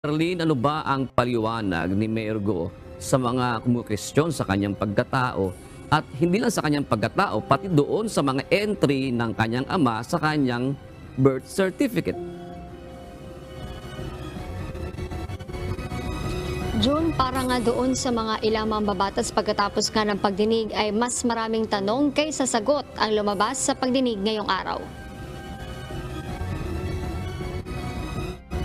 Arlene, ano ba ang paliwanag ni Mayor Go sa mga kumukestyon sa kanyang pagkatao at hindi lang sa kanyang pagkatao, pati doon sa mga entry ng kanyang ama sa kanyang birth certificate? June, para nga doon sa mga ilang mambabatas pagkatapos nga ng pagdinig ay mas maraming tanong kaysa sagot ang lumabas sa pagdinig ngayong araw.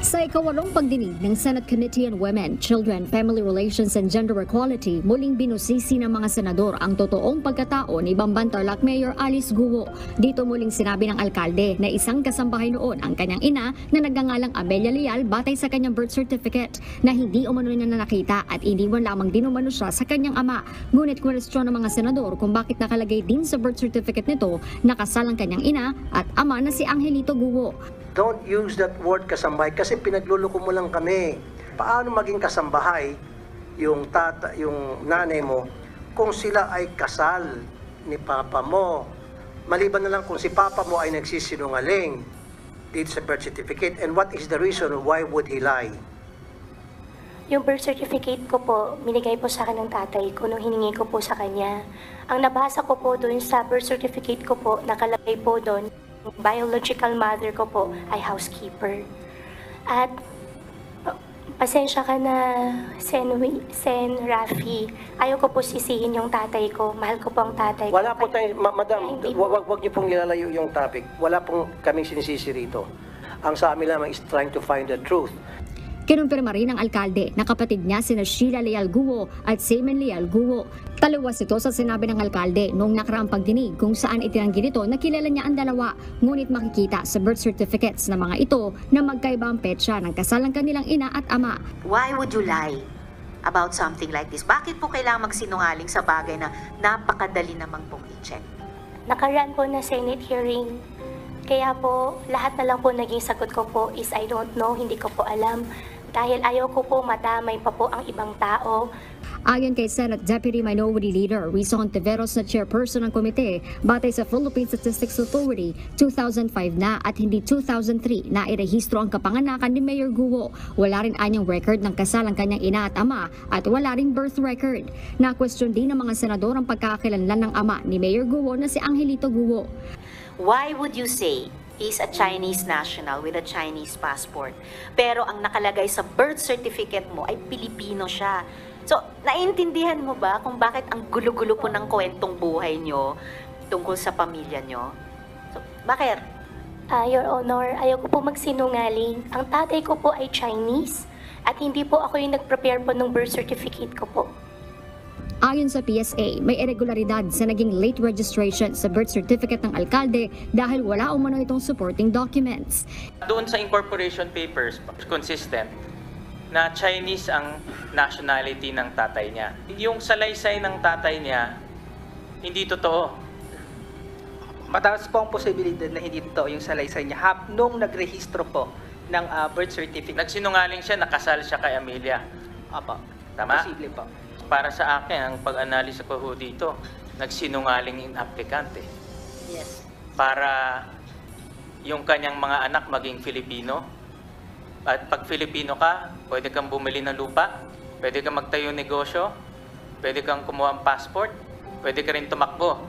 Sa ikawalong pagdinig ng Senate Committee on Women, Children, Family Relations and Gender Equality, muling binusisi ng mga senador ang totoong pagkatao ni Bamban Tarlac Mayor Alice Guo. Dito muling sinabi ng alkalde na isang kasambahay noon ang kanyang ina na nagngangalang Amelia Leal batay sa kanyang birth certificate na hindi umano niya na nakita at iniwan lamang din umano siya sa kanyang ama. Ngunit kwestiyon ng mga senador kung bakit nakalagay din sa birth certificate nito na kasal ang kanyang ina at ama na si Angelito Guo. Don't use that word kasambahay kasi pinagluloko mo lang kami. Paano maging kasambahay yung nanay mo kung sila ay kasal ni papa mo? Maliban na lang kung si papa mo ay nagsisinungaling dito sa birth certificate. And what is the reason why would he lie? Yung birth certificate ko po, binigay po sa akin ng tatay ko nung hiningi ko po sa kanya. Ang nabasa ko po doon sa birth certificate ko po, nakalagay po doon, biological mother ko po ay housekeeper. At pasensya ka na, Sen Rafi. Ayaw ko po sisihin yung tatay ko. Mahal ko po ang tatay ko. Wala po tayo, madam, wag niyo pong ilalayo yung topic. Wala pong kaming sinisisi rito. Ang sa amin lamang is trying to find the truth. Kinumpirma rin ng alkalde na kapatid niya sina Sheila Leal Guo at Seaman Leal Guo. Taliwas ito sa sinabi ng alkalde noong nakaraang pagdinig kung saan itinanggi nito na kilala niya ang dalawa. Ngunit makikita sa birth certificates ng mga ito na magkaiba ang petsa ng kasal ng kanilang ina at ama. Why would you lie about something like this? Bakit po kailangan magsinungaling sa bagay na napakadali namang pong i-check? Nakaraan po na Senate hearing. Kaya po, lahat na lang po naging sagot ko po is I don't know, hindi ko po alam. Dahil ayaw ko po madamay pa po ang ibang tao. Ayon kay Senate Deputy Minority Leader Risa Hontiveros na chairperson ng komite, batay sa Philippine Statistics Authority, 2005 na at hindi 2003 na irehistro ang kapanganakan ni Mayor Guo. Wala rin anyang record ng kasal ang kanyang ina at ama at wala ring birth record. Na-question din ng mga senador ang pagkakakilanlan ng ama ni Mayor Guo na si Angelito Guo. Why would you say he's a Chinese national with a Chinese passport, pero ang nakalagay sa birth certificate mo ay Pilipino siya? So, naiintindihan mo ba kung bakit ang gulo-gulo po ng kwentong buhay nyo tungkol sa pamilya nyo? So, bakit? Your Honor, ayaw ko po magsinungaling. Ang tatay ko po ay Chinese at hindi po ako yung nag-prepare po ng birth certificate ko po. Ayon sa PSA, may irregularidad sa naging late registration sa birth certificate ng alkalde dahil wala umano itong supporting documents. Doon sa incorporation papers, consistent na Chinese ang nationality ng tatay niya. Yung salaysay ng tatay niya, hindi totoo. Mataas po ang posibilidad na hindi totoo yung salaysay niya nung nagrehistro po ng birth certificate. Nagsinungaling siya, nakasal siya kay Amelia. Apo. Tama? Posible po. Para sa akin, ang pag-analisa ko ho dito, nagsinungaling yung applicant eh. Yes. Para yung kanyang mga anak maging Filipino. At pag Filipino ka, pwede kang bumili ng lupa, pwede kang magtayo negosyo, pwede kang kumuha ng passport, pwede ka rin tumakbo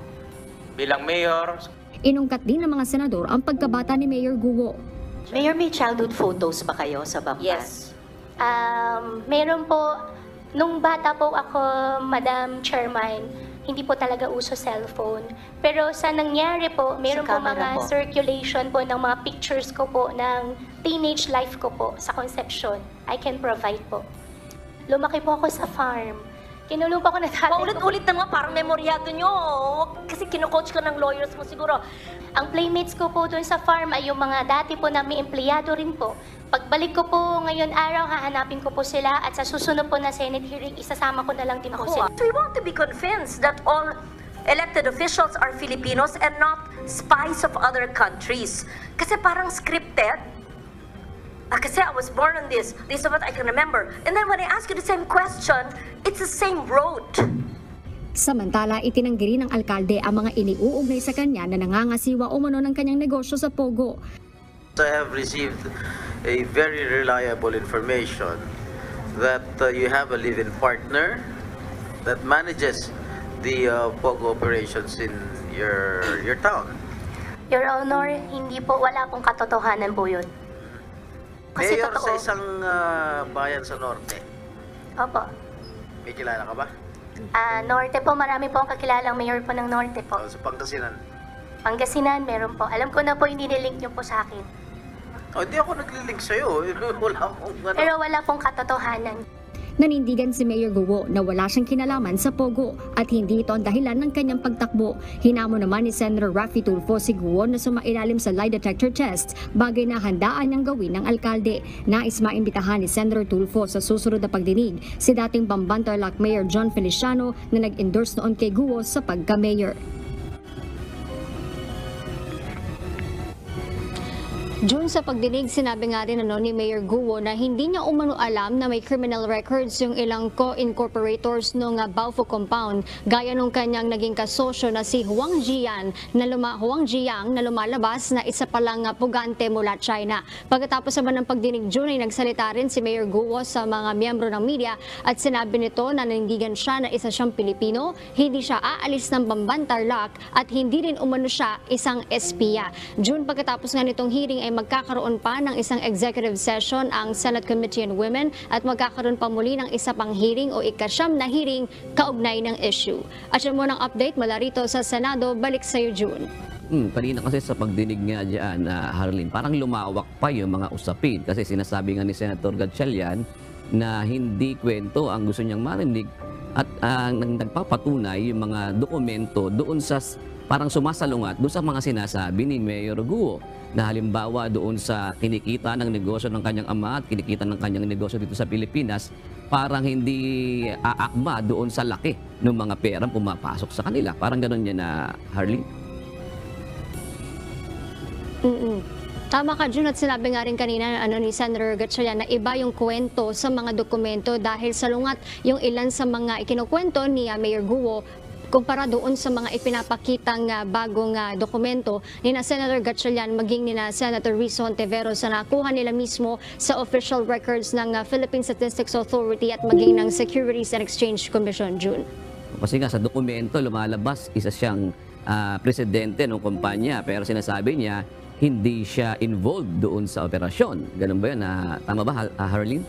bilang mayor. Inungkat din ng mga senador ang pagkabata ni Mayor Guo. Mayor, may childhood photos ba kayo sa Bamban? Yes. Meron po. Nung bata po ako, Madam Chairman, hindi po talaga uso cellphone. Pero sa nangyari po, meron po mga circulation po ng mga pictures ko po ng teenage life ko po sa conception. I can provide po. Lumaki po ako sa farm. Kinulong pa ako na tatay ko. Paulit-ulit na nga, parang memoryado nyo. Kasi kino-coach ka ng lawyers mo siguro. Ang playmates ko po doon sa farm ay yung mga dati po na may empleyado rin po. Pagbalik ko po ngayon araw, hahanapin ko po sila at sa susunod po na Senate hearing, isasama ko na lang din po sila. So we want to be convinced that all elected officials are Filipinos and not spies of other countries. Kasi parang scripted. Kasi I was born on this is what I can remember. And then when I ask you the same question, it's the same road. Samantala, itinanggi rin ng alkalde ang mga iniuugnay sa kanya na nangangasiwa umano ng kanyang negosyo sa Pogo. I have received a very reliable information that you have a live-in partner that manages the POGO operations in your town. Your Honor, hindi po, wala pong katotohanan po yun. Kasi Mayor totoo. sa isang bayan sa Norte. Opo. May kilala ka ba? Norte po, marami po ang kakilalang mayor po ng Norte po. Sa Pangasinan. Pangasinan, meron po. Alam ko na po, hindi nilink niyo po sa akin. Hindi ako naglilink sa'yo. Wala akong ano. Pero wala pong katotohanan. Nanindigan si Mayor Guo na wala siyang kinalaman sa Pogo at hindi ito ang dahilan ng kanyang pagtakbo. Hinamon naman ni Senator Raffy Tulfo si Guo na sumailalim sa lie detector test, bagay na handaan niyang gawin ng alkalde. Nais maimbitahan ni Senator Tulfo sa susunod na pagdinig si dating Bamban Tarlac Mayor John Feliciano na nag-endorse noon kay Guo sa pagka-mayor. June, sa pagdinig, sinabi nga rin ni Mayor Guo na hindi niya umano alam na may criminal records yung ilang co-incorporators ng Baofu compound, gaya nung kanyang naging kasosyo na si Huang Jiang na lumalabas na isa palang pugante mula China. Pagkatapos naman ng pagdinig, June, ay nagsalita rin si Mayor Guo sa mga miyembro ng media at sinabi nito na nanindigan siya na isa siyang Pilipino, hindi siya aalis ng Bamban Tarlac at hindi rin umano siya isang espiya. June, pagkatapos nga nitong hearing ay magkakaroon pa ng isang executive session ang Senate Committee on Women at magkakaroon pa muli ng isa pang hearing o ikasyam na hearing kaugnay ng issue. At yun muna ang update mula rito sa Senado. Balik sa iyo, June. Kanina kasi sa pagdinig nga dyan, Harleen, parang lumawak pa yung mga usapin kasi sinasabi nga ni Senator Gatchalian na hindi kwento ang gusto niyang marinig at nagpapatunay yung mga dokumento doon sa parang sumasalungat doon sa mga sinasabi ni Mayor Guo na halimbawa doon sa kinikita ng negosyo ng kanyang ama at kinikita ng kanyang negosyo dito sa Pilipinas, parang hindi aakma doon sa laki ng mga perang pumapasok sa kanila. Parang gano'n yan na, Harleen. Tama ka, June, at sinabi nga rin kanina ni Senator Gatchalian na iba yung kwento sa mga dokumento dahil salungat yung ilan sa mga ikinukwento ni Mayor Guo kumpara doon sa mga ipinapakitang bagong dokumento ni na Senator Gatchalian maging ni na Senator Rizzo Hontiveros na nakuha nila mismo sa official records ng Philippine Statistics Authority at maging ng Securities and Exchange Commission, June. Kasi nga sa dokumento lumalabas isa siyang presidente ng kumpanya pero sinasabi niya hindi siya involved doon sa operasyon. Ganun ba yun? Tama ba, Harleen?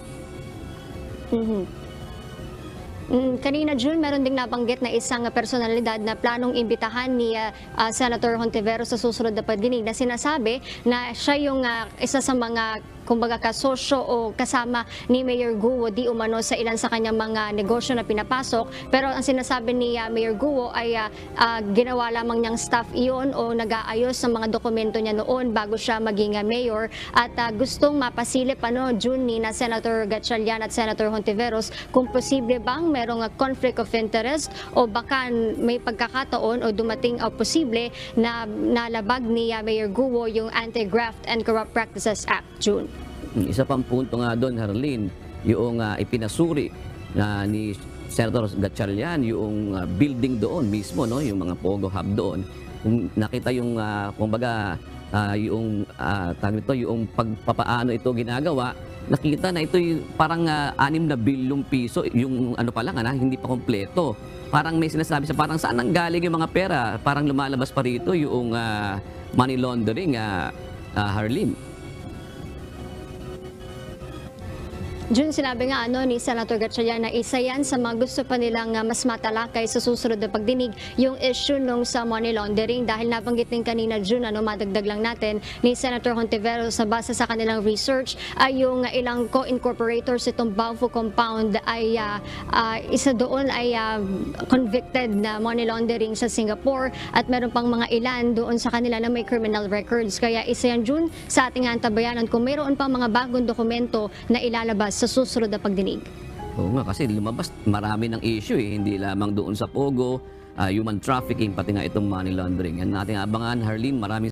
Kanina, June, meron ding nabanggit na isang personalidad na planong imbitahan ni Senator Hontiveros sa susunod na pagdinig na sinasabi na siya yung isa sa mga kumbaga kasosyo o kasama ni Mayor Guo di umano sa ilan sa kanyang mga negosyo na pinapasok. Pero ang sinasabi ni Mayor Guo ay ginawa lamang niyang staff iyon o nag-aayos ng mga dokumento niya noon bago siya maging mayor at gustong mapasilip June ni na Senator Gatchalian at Senator Hontiveros kung posible bang merong conflict of interest o baka may pagkakataon o dumating o posible na nalabag ni Mayor Guo yung Anti-Graft and Corrupt Practices Act, June. Isa pang punto nga doon, Harleen, yung ipinasuri ni Senator Gatchalian, yung building doon mismo, no, yung mga Pogo Hub doon. Kung nakita yung, kumbaga, yung yung pagpapaano ito ginagawa, nakita na ito yung parang 6 na bilyong piso, yung ano pa lang, hindi pa kompleto. Parang may sinasabi sa parang saan nanggaling yung mga pera, parang lumalabas pa rito yung money laundering, Harleen. June, sinabi nga ni Senator Gatchalian na isa yan sa mga gusto pa nilang mas matalakay sa susunod na pagdinig yung issue nung sa money laundering dahil nabanggit din kanina, June, madagdag lang natin ni Senator Hontiveros na base sa kanilang research ay yung ilang co-incorporators itong Baofu compound ay isa doon ay convicted na money laundering sa Singapore at meron pang mga ilan doon sa kanila na may criminal records. Kaya isa yan, June, sa ating antabayanan kung mayroon pang mga bagong dokumento na ilalabas sa susunod na pagdinig. Oo nga, kasi lumabas marami ng issue hindi lamang doon sa Pogo, human trafficking, pati nga itong money laundering. Yan natin abangan, Harleen. Maraming